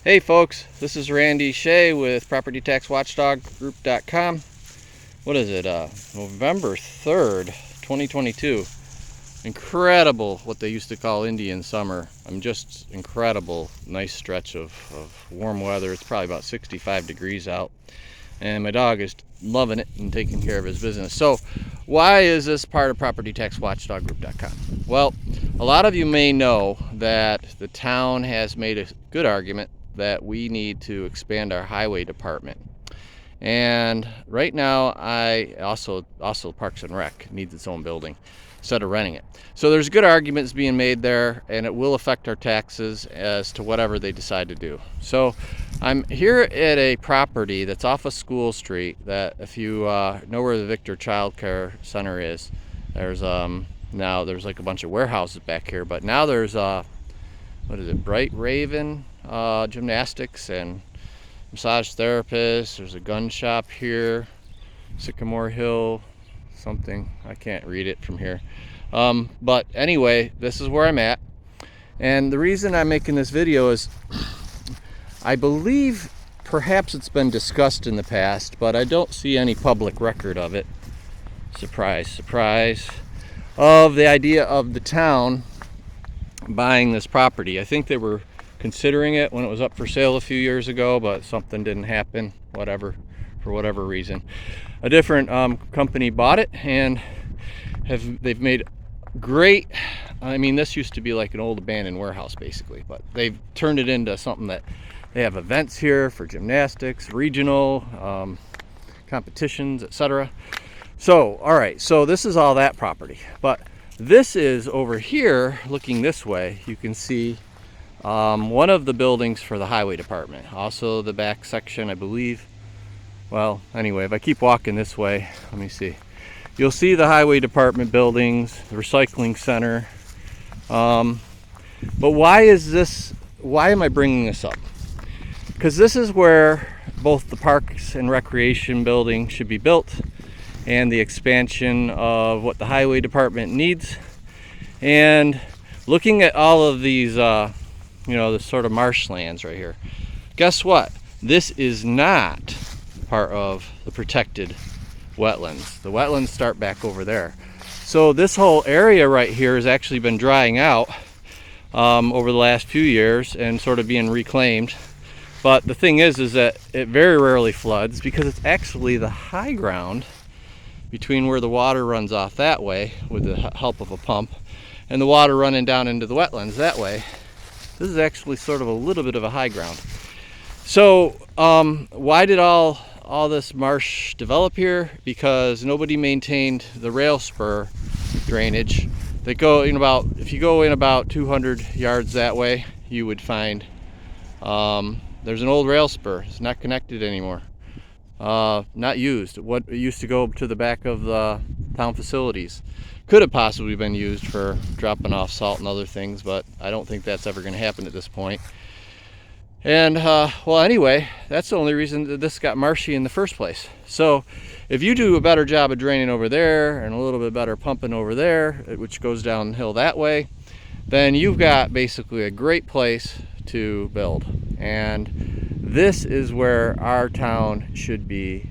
Hey folks, this is Randy Shea with PropertyTaxWatchdogGroup.com. What is it? November 3rd, 2022. Incredible what they used to call Indian summer. Just incredible. Nice stretch of warm weather. It's probably about 65 degrees out. And my dog is loving it and taking care of his business. So why is this part of PropertyTaxWatchdogGroup.com? Well, a lot of you may know that the town has made a good argument that we need to expand our highway department. And right now, I also Parks and Rec needs its own building instead of renting it. So there's good arguments being made there, and it will affect our taxes as to whatever they decide to do. So I'm here at a property that's off of School Street that, if you know where the Victor Child Care Center is, there's now there's like a bunch of warehouses back here, but now there's what is it, Bright Raven gymnastics and massage therapist. There's a gun shop here, Sycamore Hill something, I can't read it from here, but anyway, this is where I'm at. And the reason I'm making this video is I believe perhaps it's been discussed in the past, but I don't see any public record of it. Surprise, surprise, of the idea of the town buying this property. I think they were considering it when it was up for sale a few years ago, but something didn't happen, for whatever reason. A different company bought it, and they've made great, this used to be like an old abandoned warehouse basically, but they've turned it into something that they have events here for gymnastics, regional competitions, etc. So all right, so this is all that property, but this is over here, looking this way, you can see one of the buildings for the highway department. Also the back section, I believe. Well, anyway, if I keep walking this way, let me see. You'll see the highway department buildings, the recycling center. But why am I bringing this up? Because this is where both the Parks and Recreation building should be built, and the expansion of what the highway department needs. And looking at all of these this sort of marshlands right here, guess what? This is not part of the protected wetlands. The wetlands start back over there. So this whole area right here has actually been drying out over the last few years and sort of being reclaimed. But the thing is that it very rarely floods because it's actually the high ground between where the water runs off that way with the help of a pump and the water running down into the wetlands that way. This is actually sort of a little bit of a high ground. So why did all this marsh develop here? Because nobody maintained the rail spur drainage. They go in about, if you go in about 200 yards that way, you would find there's an old rail spur. It's not connected anymore. Not used. What it used to go to the back of the town facilities. Could have possibly been used for dropping off salt and other things, but I don't think that's ever going to happen at this point. And well, anyway, that's the only reason that this got marshy in the first place. So if you do a better job of draining over there and a little bit better pumping over there, which goes downhill that way, then you've got basically a great place to build. And this is where our town should be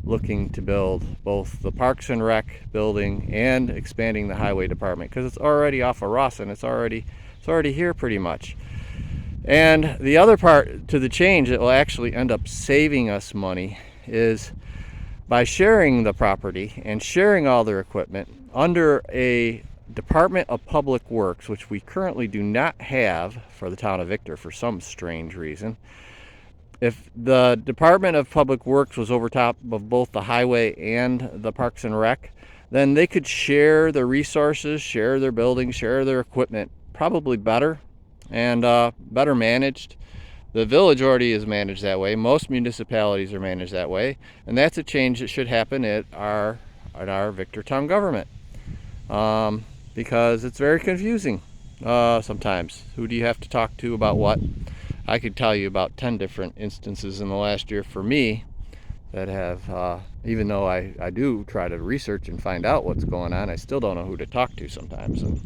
looking to build both the Parks and Rec building and expanding the highway department, because it's already off of Rawson. It's already here pretty much. And the other part to the change that will actually end up saving us money is by sharing the property and sharing all their equipment under a Department of Public Works, which we currently do not have for the town of Victor for some strange reason. If the Department of Public Works was over top of both the highway and the Parks and Rec, then they could share their resources, share their buildings, share their equipment probably better and better managed. The village already is managed that way. Most municipalities are managed that way, and that's a change that should happen at our Victor town government, because it's very confusing sometimes. Who do you have to talk to about what? I could tell you about 10 different instances in the last year for me that have, even though I do try to research and find out what's going on, I still don't know who to talk to sometimes. And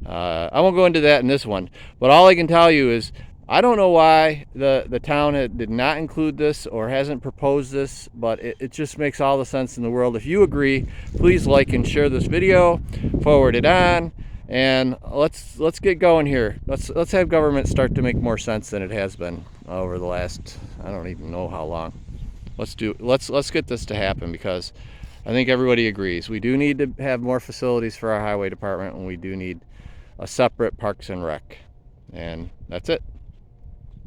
I won't go into that in this one, but all I can tell you is I don't know why the town did not include this or hasn't proposed this, but it just makes all the sense in the world. If you agree, please like and share this video, forward it on, and let's get going here. Let's have government start to make more sense than it has been over the last, I don't even know how long. Let's get this to happen, because I think everybody agrees we do need to have more facilities for our highway department, and we do need a separate Parks and Rec. And that's it.